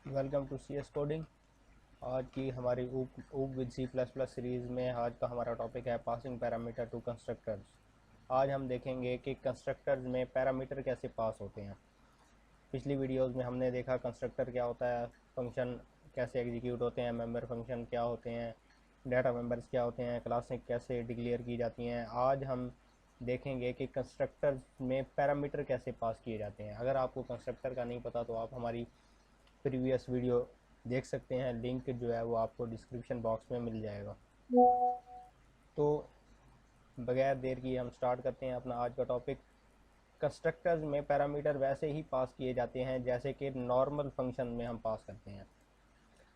Welcome to C S coding. आज की हमारी ऊक with C plus plus series में आज का हमारा टॉपिक है पासिंग पैरामीटर टू कंस्ट्रक्टर्स। आज हम देखेंगे कि कंस्ट्रक्टर्स में पैरामीटर कैसे पास होते हैं। पिछली वीडियोस में हमने देखा कंस्ट्रक्टर क्या होता है, फंक्शन कैसे एग्जीक्यूट होते हैं, मेंबर फंक्शन क्या होते हैं, डाटा मेंबर्स क्या होते हैं, क्लासें कैसे डिक्लेयर की जाती हैं। आज हम देखेंगे कि कंस्ट्रक्टर में पैरामीटर कैसे पास किए जाते हैं। अगर आपको कंस्ट्रक्टर का नहीं पता तो आप हमारी प्रीवियस वीडियो देख सकते हैं, लिंक जो है वो आपको डिस्क्रिप्शन बॉक्स में मिल जाएगा। तो बगैर देर किए हम स्टार्ट करते हैं अपना आज का टॉपिक। कंस्ट्रक्टर्स में पैरामीटर वैसे ही पास किए जाते हैं जैसे कि नॉर्मल फंक्शन में हम पास करते हैं।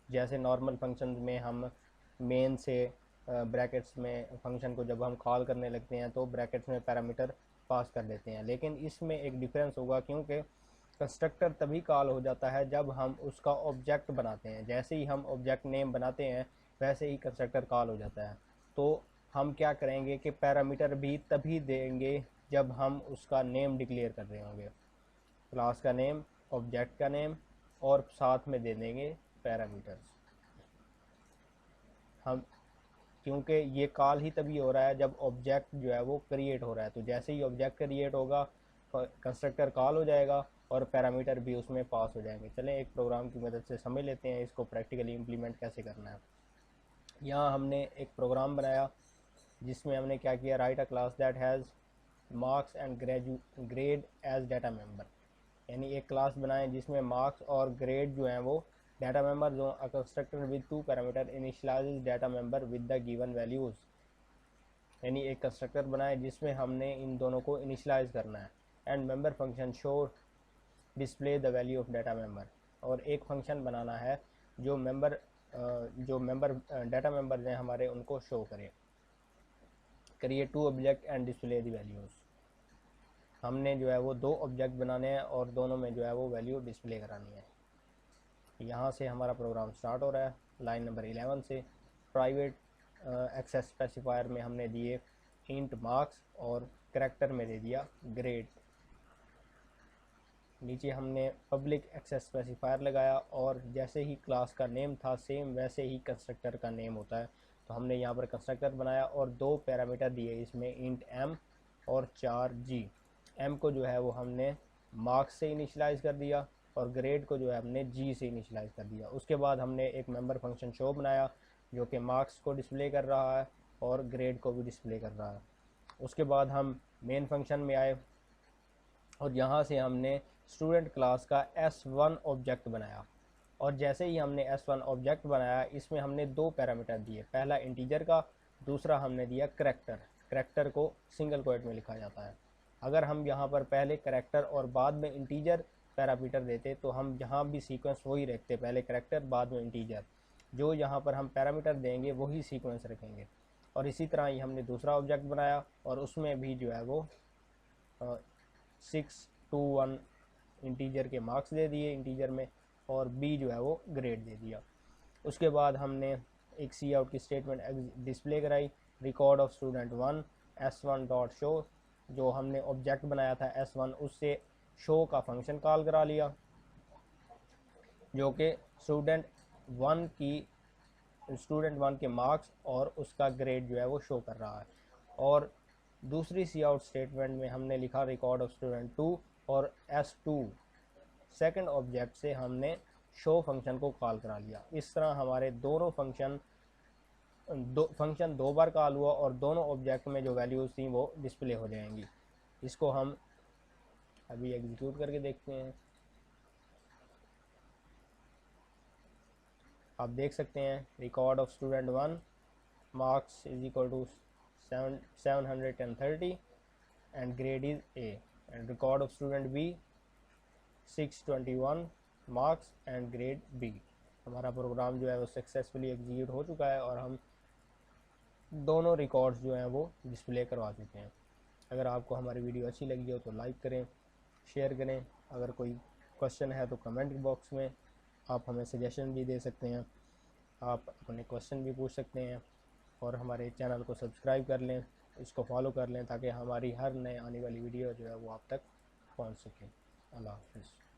जैसे नॉर्मल फंक्शन में हम मेन से ब्रैकेट्स में फंक्शन को जब हम कॉल करने लगते हैं तो ब्रैकेट्स में पैरामीटर पास कर देते हैं, लेकिन इसमें एक डिफरेंस होगा क्योंकि कंस्ट्रक्टर तभी कॉल हो जाता है जब हम उसका ऑब्जेक्ट बनाते हैं। जैसे ही हम ऑब्जेक्ट नेम बनाते हैं वैसे ही कंस्ट्रक्टर कॉल हो जाता है। तो हम क्या करेंगे कि पैरामीटर भी तभी देंगे जब हम उसका नेम डिक्लेयर कर रहे होंगे, क्लास का नेम, ऑब्जेक्ट का नेम, और साथ में दे देंगे पैरामीटर्स। हम क्योंकि ये कॉल ही तभी हो रहा है जब ऑब्जेक्ट जो है वो क्रिएट हो रहा है। तो जैसे ही ऑब्जेक्ट क्रिएट होगा कंस्ट्रक्टर कॉल हो जाएगा और पैरामीटर भी उसमें पास हो जाएंगे। चलें एक प्रोग्राम की मदद से समझ लेते हैं इसको प्रैक्टिकली इम्प्लीमेंट कैसे करना है। यहाँ हमने एक प्रोग्राम बनाया जिसमें हमने क्या किया, write a class that has marks and grade as data member. यानी एक क्लास बनाएं जिसमें मार्क्स और ग्रेड जो हैं वो डाटा मेंबर जो constructor with two parameter initialise data member with the given values. यानी एक कंस्ट्रक्टर बनाएं जिसमें हमने इन दोनों को इनिशियलाइज करना है। And member function show display the value of data member. और एक फंक्शन बनाना है जो मेंबर डाटा मेंबर हैं हमारे उनको शो करे। Create two object and display the values. हमने जो है वो दो ऑब्जेक्ट बनाने हैं और दोनों में जो है वो वैल्यू डिस्प्ले करानी है। यहाँ से हमारा प्रोग्राम स्टार्ट हो रहा है लाइन नंबर 11 से। प्राइवेट एक्सेस स्पेसिफायर में हमने दिए इंट मार्क्स और करैक्टर में दे दिया ग्रेड। नीचे हमने पब्लिक एक्सेस स्पेसिफायर लगाया और जैसे ही क्लास का नेम था सेम वैसे ही कंस्ट्रक्टर का नेम होता है। तो हमने यहाँ पर कंस्ट्रक्टर बनाया और दो पैरामीटर दिए इसमें, इंट एम और 4G। एम को जो है वो हमने मार्क्स से इनिशलाइज कर दिया और ग्रेड को जो है हमने जी से इनिशलाइज कर दिया। उसके बाद हमने एक मेंबर फंक्शन शो बनाया जो कि मार्क्स को डिस्प्ले कर रहा है और ग्रेड को भी डिस्प्ले कर रहा है। उसके बाद हम मेन फंक्शन में आए और यहाँ से हमने स्टूडेंट क्लास का S1 ऑब्जेक्ट बनाया। और जैसे ही हमने S1 ऑब्जेक्ट बनाया इसमें हमने दो पैरामीटर दिए, पहला इंटीजर का, दूसरा हमने दिया करैक्टर। करैक्टर को सिंगल कोट में लिखा जाता है। अगर हम यहाँ पर पहले करैक्टर और बाद में इंटीजर पैरामीटर देते तो हम जहाँ भी सीक्वेंस वही रखते, पहले करैक्टर बाद में इंटीजर। जो यहाँ पर हम पैरामीटर देंगे वही सीक्वेंस रखेंगे। और इसी तरह ही हमने दूसरा ऑब्जेक्ट बनाया और उसमें भी जो है वो 621 इंटीजर के मार्क्स दे दिए इंटीजर में और बी जो है वो ग्रेड दे दिया। उसके बाद हमने एक सी आउट की स्टेटमेंट डिस्प्ले कराई, record of student 1 S1 dot show. जो हमने ऑब्जेक्ट बनाया था S1 उससे शो का फंक्शन कॉल करा लिया जो कि स्टूडेंट वन के मार्क्स और उसका ग्रेड जो है वो शो कर रहा है। और दूसरी सी आउट स्टेटमेंट में हमने लिखा रिकॉर्ड ऑफ स्टूडेंट 2 और S2 सेकंड ऑब्जेक्ट से हमने शो फंक्शन को कॉल करा लिया। इस तरह हमारे दोनों फंक्शन दो बार कॉल हुआ और दोनों ऑब्जेक्ट में जो वैल्यूज़ थी वो डिस्प्ले हो जाएंगी। इसको हम अभी एग्जीक्यूट करके देखते हैं। आप देख सकते हैं record of student 1 marks is equal to 730 and grade is A, and record of student B 621 marks and grade B। हमारा प्रोग्राम जो है वो सक्सेसफुली एग्जीक्यूट हो चुका है और हम दोनों रिकॉर्ड्स जो हैं वो डिस्प्ले करवा चुके हैं। अगर आपको हमारी वीडियो अच्छी लगी हो तो लाइक करें, शेयर करें। अगर कोई क्वेश्चन है तो कमेंट बॉक्स में आप हमें सजेशन भी दे सकते हैं, आप अपने क्वेश्चन भी पूछ सकते हैं। और हमारे चैनल को सब्सक्राइब कर लें, इसको फॉलो कर लें ताकि हमारी हर नए आने वाली वीडियो जो है वो आप तक पहुंच सके। अल्लाह हाफ़िज़।